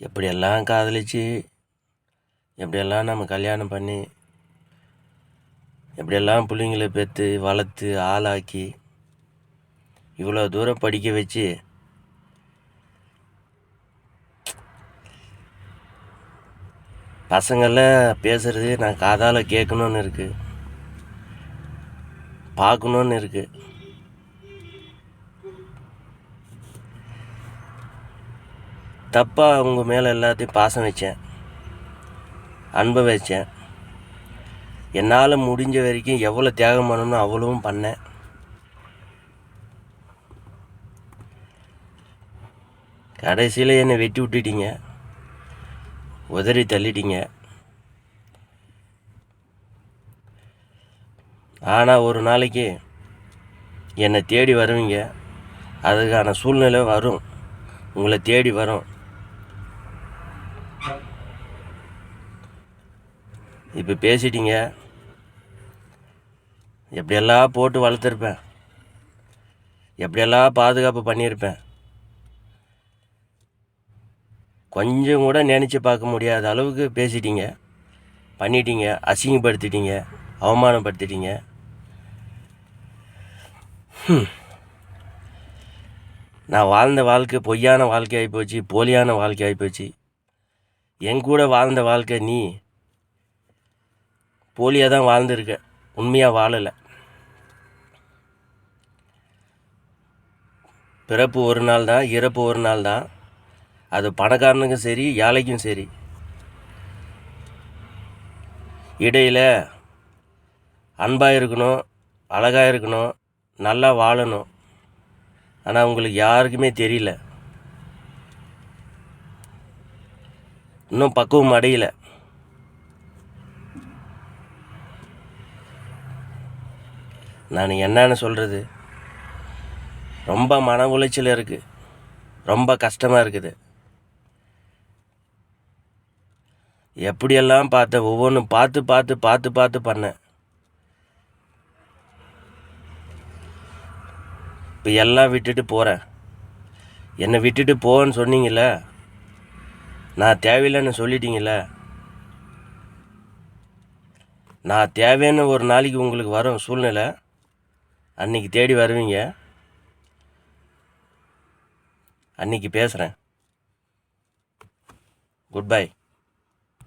எப்படியெல்லாம் காதலித்து எப்படியெல்லாம் நம்ம கல்யாணம் பண்ணி எப்படியெல்லாம் பிள்ளைங்களை பெற்று வளர்த்து ஆளாக்கி இவ்வளோ தூரம் படிக்க வச்சு பசங்கள்லாம் பேசுகிறது நான் காதால் கேட்கணுன்னு இருக்குது, பார்க்கணுன்னு இருக்குது. தப்பாக அவங்க மேலே எல்லாத்தையும் பாசம் வச்சேன், அன்பை வச்சேன். என்னால் முடிஞ்ச வரைக்கும் எவ்வளோ தியாகம் பண்ணணும்னோ அவ்வளவும் பண்ணேன். கடைசியில் என்னை வெட்டி விட்டுட்டீங்க, உதறி தள்ளிட்டீங்க. ஆனால் ஒரு நாளைக்கு என்னை தேடி வருவீங்க, அதுக்கான சூழ்நிலை வரும், உங்களை தேடி வரும். இப்போ பேசிட்டீங்க, எப்படியெல்லாம் போட்டு வளர்த்துருப்பேன், எப்படியெல்லாம் பாதுகாப்பு பண்ணியிருப்பேன். கொஞ்சம் கூட நினச்சி பார்க்க முடியாத அளவுக்கு பேசிட்டீங்க, பண்ணிட்டீங்க, அசிங்கப்படுத்திட்டீங்க, அவமானப்படுத்திட்டீங்க. நான் வாழ்ந்த வாழ்க்கை பொய்யான வாழ்க்கை ஆகிப்போச்சு, போலியான வாழ்க்கை ஆகிப்போச்சு. என் கூட வாழ்ந்த வாழ்க்கை நீ போலியாக தான் வாழ்ந்துருக்க, உண்மையாக வாழலை. பிறப்பு ஒரு நாள் தான், இறப்பு ஒரு நாள் தான். அது பணக்காரனுக்கும் சரி, ஏழைக்கும் சரி. இடையில் அன்பாக இருக்கணும், அழகாக இருக்கணும், நல்லா வாழணும். ஆனால் உங்களுக்கு யாருக்குமே தெரியல, இன்னும் பக்குவம் அடையலை. நான் என்னன்னு சொல்கிறது, ரொம்ப மன உளைச்சல் இருக்குது, ரொம்ப கஷ்டமாக இருக்குது. எப்படியெல்லாம் பார்த்தேன், ஒவ்வொன்றும் பார்த்து பார்த்து பார்த்து பார்த்து பண்ணேன். இப்போ எல்லாம் விட்டுட்டு போகிறேன். என்னை விட்டுட்டு போன்னு சொன்னீங்கள, நான் தேவையில்லைன்னு சொல்லிட்டீங்கள. நான் தேவைன்னு ஒரு நாளைக்கு உங்களுக்கு வரும் சூழ்நிலை, அன்றைக்கி தேடி வருவீங்க, அன்றைக்கி பேசுகிறேன். Good bye.